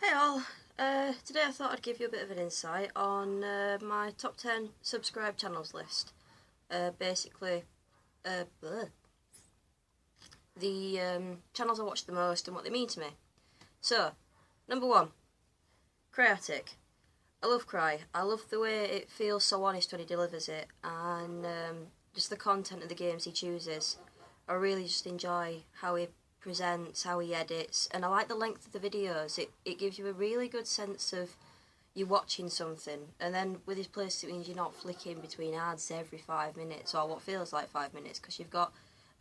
Hey all, today I thought I'd give you a bit of an insight on my top 10 subscribed channels list. Basically, the channels I watch the most and what they mean to me. So, number 1, Cryatic. I love Cry. I love the way it feels so honest when he delivers it, and just the content of the games he chooses. I really just enjoy how he presents, how he edits, and I like the length of the videos. It gives you a really good sense of you watching something, and then with his playlist it means you're not flicking between ads every 5 minutes or what feels like 5 minutes, because you've got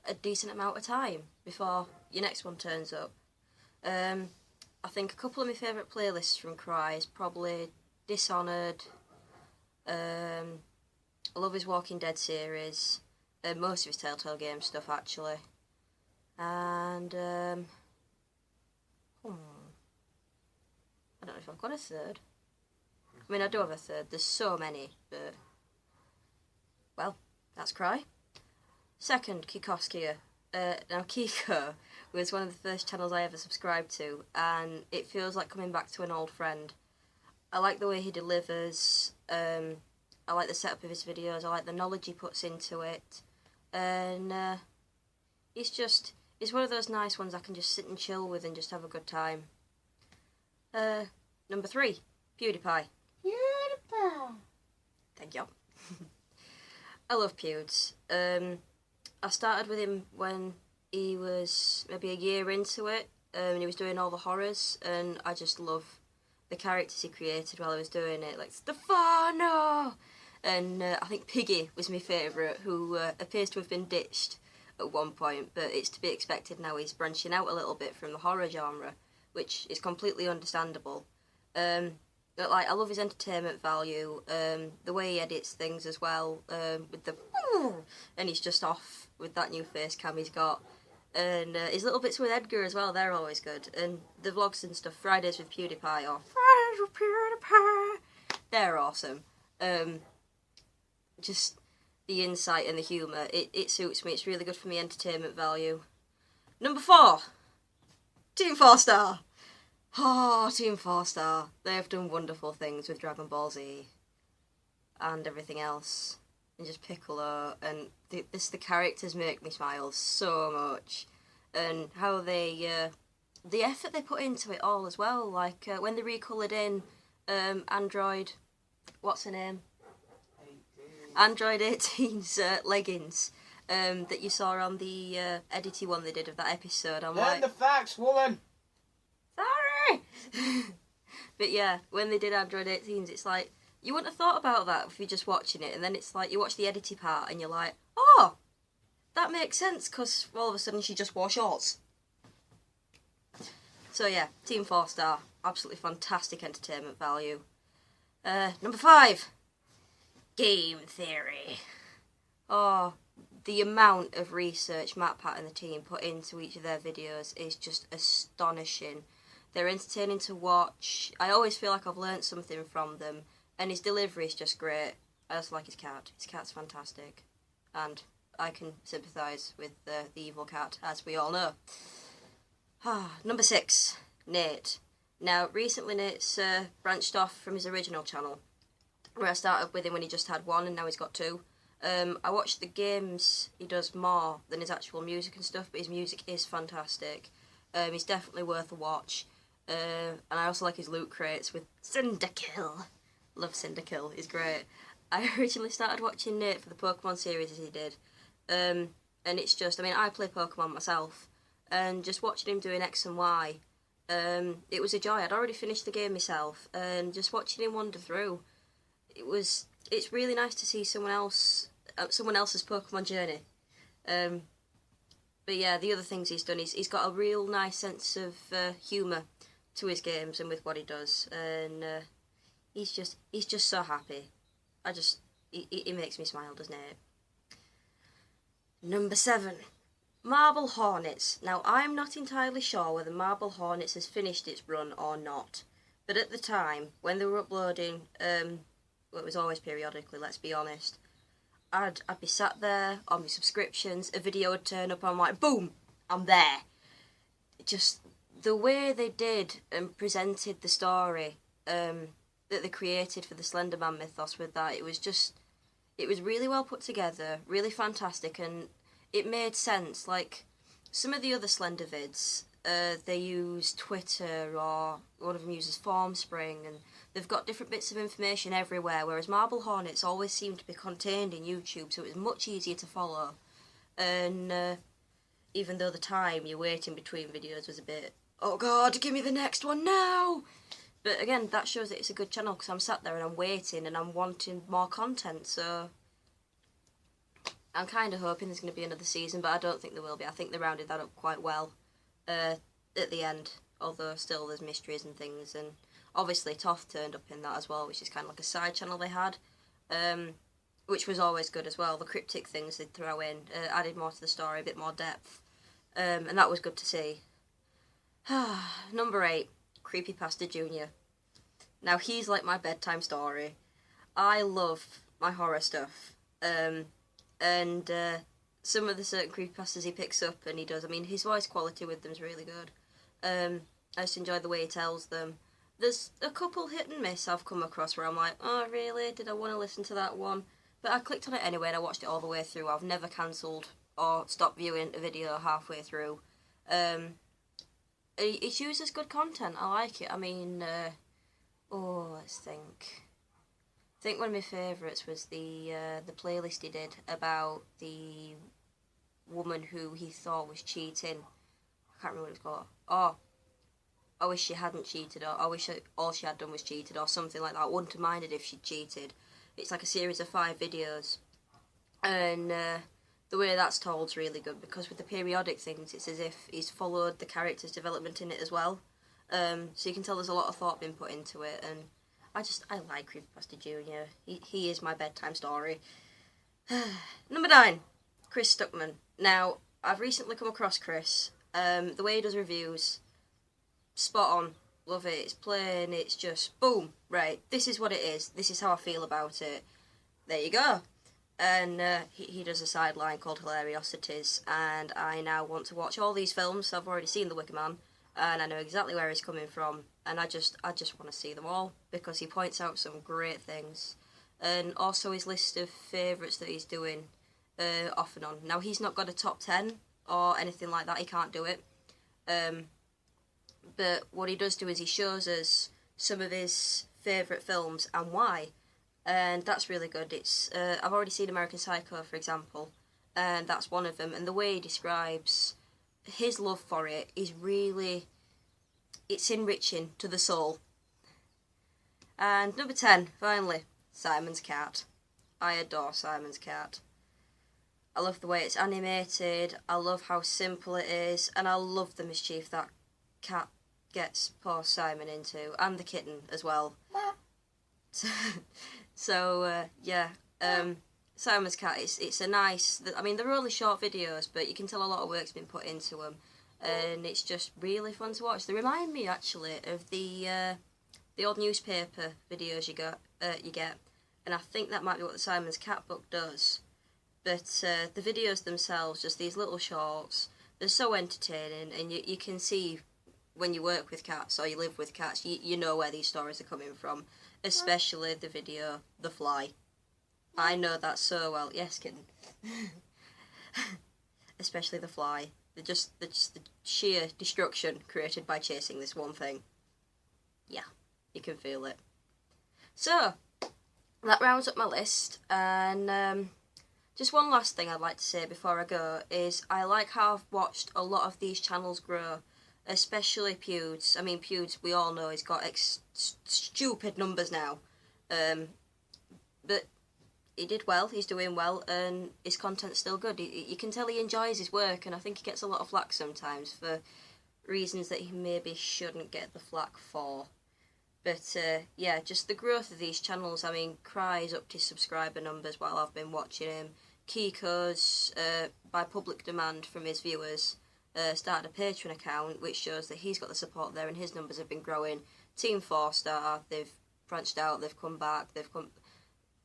a decent amount of time before your next one turns up. I think a couple of my favourite playlists from Cry is probably Dishonored. I love his Walking Dead series, most of his Telltale game stuff actually. And I don't know if I've got a third. I mean, I do have a third. There's so many, but well, that's Cry. Second, Kikoskia. Now Kiko was one of the first channels I ever subscribed to, and it feels like coming back to an old friend. I like the way he delivers. I like the setup of his videos. I like the knowledge he puts into it, and it's one of those nice ones I can just sit and chill with and just have a good time. Number 3, PewDiePie. Beautiful. Thank you. I love Pewds. I started with him when he was maybe a year into it, and he was doing all the horrors, and I just love the characters he created while he was doing it, like Stefano! And I think Piggy was my favourite, who appears to have been ditched at one point, but it's to be expected now. He's branching out a little bit from the horror genre, which is completely understandable. But like, I love his entertainment value, the way he edits things as well, with the and he's just off with that new face cam he's got, and his little bits with Edgar as well, they're always good, and the vlogs and stuff, Fridays with PewDiePie or Fridays with PewDiePie, they're awesome. Just the insight and the humour, it suits me. It's really good for me entertainment value. Number 4, Team 4 Star. Oh, Team 4 Star. They have done wonderful things with Dragon Ball Z and everything else. And just Piccolo, and the characters make me smile so much. And how the effort they put into it all as well. Like when they recoloured in Android, what's her name? Android 18's leggings that you saw on the edited one they did of that episode. I'm Learn like, the facts, woman. sorry. But yeah, when they did Android 18's, it's like you wouldn't have thought about that if you're just watching it, and then it's like you watch the edited part and you're like, oh, that makes sense, because all of a sudden she just wore shorts. So yeah, Team 4 Star, absolutely fantastic entertainment value. Number 5, Game Theory. Oh, the amount of research Matt, Pat and the team put into each of their videos is just astonishing. They're entertaining to watch. I always feel like I've learnt something from them, and his delivery is just great. I just like his cat. His cat's fantastic, and I can sympathise with the evil cat, as we all know. Number 6, Nate. Now, recently Nate's branched off from his original channel, where I started with him when he just had 1, and now he's got 2. I watch the games he does more than his actual music and stuff, but his music is fantastic. He's definitely worth a watch. And I also like his loot crates with Cyndaquil. Love Cyndaquil, he's great. I originally started watching Nate for the Pokemon series as he did. And it's just, I mean, I play Pokemon myself, and just watching him doing X and Y, it was a joy. I'd already finished the game myself, and just watching him wander through, it's really nice to see someone else's Pokemon journey. But yeah, the other things he's done, he's got a real nice sense of humour to his games and with what he does, and he's just so happy. He makes me smile, doesn't it? Number 7, Marble Hornets. Now, I'm not entirely sure whether Marble Hornets has finished its run or not, but at the time, when they were uploading, well, it was always periodically, let's be honest, I'd be sat there on my subscriptions, a video would turn up, I'm like, boom, I'm there. Just the way they did and presented the story that they created for the Slender Man mythos with that, it was really well put together, really fantastic, and it made sense. Like, some of the other Slender vids, they use Twitter, or one of them uses Formspring, and they've got different bits of information everywhere, whereas Marble Hornets always seem to be contained in YouTube, so it was much easier to follow. And even though the time you're waiting between videos was a bit, oh god, give me the next one now! But again, that shows that it's a good channel, because I'm sat there and I'm waiting and I'm wanting more content, so I'm kind of hoping there's going to be another season, but I don't think there will be. I think they rounded that up quite well at the end, although still there's mysteries and things, and obviously Toth turned up in that as well, which is kind of like a side channel they had, which was always good as well. The cryptic things they'd throw in added more to the story, a bit more depth, and that was good to see. Number 8, Creepypasta Junior. Now, he's like my bedtime story. I love my horror stuff, and some of the certain creepypastas he picks up and he does, I mean, his voice quality with them is really good. I just enjoy the way he tells them. There's a couple hit and miss I've come across where I'm like, oh really, did I want to listen to that one? But I clicked on it anyway and I watched it all the way through. I've never cancelled or stopped viewing a video halfway through. It uses good content, I like it. I mean, let's think. I think one of my favourites was the playlist he did about the woman who he thought was cheating. I can't remember what it was called. Oh, I wish she hadn't cheated, or I wish all she had done was cheated, or something like that. I wouldn't have minded if she'd cheated. It's like a series of 5 videos, and the way that's told's really good, because with the periodic things, it's as if he's followed the character's development in it as well. So you can tell there's a lot of thought being put into it, and I like Creepypasta Junior. He is my bedtime story. Number 9, Chris Stuckman. Now, I've recently come across Chris. The way he does reviews, spot on. Love it. It's plain. It's just, boom, right, this is what it is. This is how I feel about it. There you go. And he does a sideline called Hilariosities, and I now want to watch all these films. I've already seen The Wicker Man, and I know exactly where he's coming from, and I just want to see them all, because he points out some great things, and also his list of favourites that he's doing off and on. Now, he's not got a top 10 or anything like that, he can't do it, but what he does do is he shows us some of his favourite films and why, and that's really good. It's I've already seen American Psycho, for example, and that's one of them, and the way he describes his love for it is really, it's enriching to the soul. And number 10, finally, Simon's Cat. I adore Simon's Cat. I love the way it's animated, I love how simple it is, and I love the mischief that cat gets poor Simon into, and the kitten as well. So yeah, Simon's Cat, it's a nice, I mean, they're only short videos, but you can tell a lot of work's been put into them, and it's just really fun to watch. They remind me, actually, of the old newspaper videos you get, and I think that might be what the Simon's Cat book does. But the videos themselves, just these little shorts, they're so entertaining, and you can see when you work with cats or you live with cats, you know where these stories are coming from, especially the video The Fly. I know that so well. Yes, kitten. Especially The Fly. The sheer destruction created by chasing this one thing. Yeah, you can feel it. So, that rounds up my list, and just one last thing I'd like to say before I go is I like how I've watched a lot of these channels grow, especially Pewds. I mean, Pewds, we all know he's got stupid numbers now, but he did well, he's doing well, and his content's still good. You can tell he enjoys his work, and I think he gets a lot of flack sometimes for reasons that he maybe shouldn't get the flack for. But yeah, just the growth of these channels. I mean, Cry's upped his subscriber numbers while I've been watching him. Kiko's, by public demand from his viewers, started a Patreon account, which shows that he's got the support there and his numbers have been growing. Team 4-Star, they've branched out, they've come back,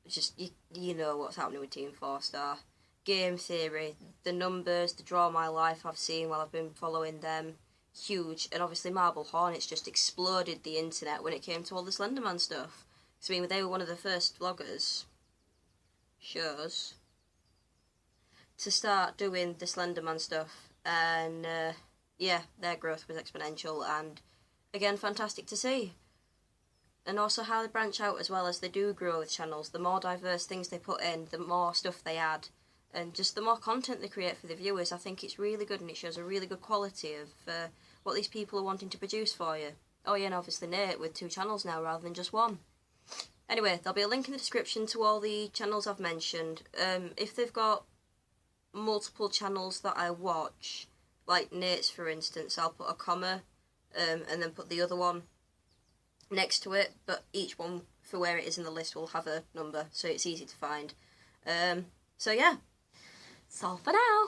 just, you know what's happening with Team 4-Star. Game Theory, the numbers, the Draw My Life I've seen while I've been following them, huge, and obviously Marble Hornets just exploded the internet when it came to all the Slenderman stuff. So, I mean, they were one of the first vloggers, shows, to start doing the Slenderman stuff, and yeah, their growth was exponential, and again, fantastic to see. And also how they branch out as well as they do grow with channels. The more diverse things they put in, the more stuff they add, and just the more content they create for the viewers. I think it's really good, and it shows a really good quality of what these people are wanting to produce for you. Oh yeah, and obviously Nate with 2 channels now rather than just 1. Anyway, there'll be a link in the description to all the channels I've mentioned. If they've got multiple channels that I watch, like Nate's for instance, I'll put a comma and then put the other one next to it, but each one for where it is in the list will have a number, so it's easy to find. So yeah, that's all for now.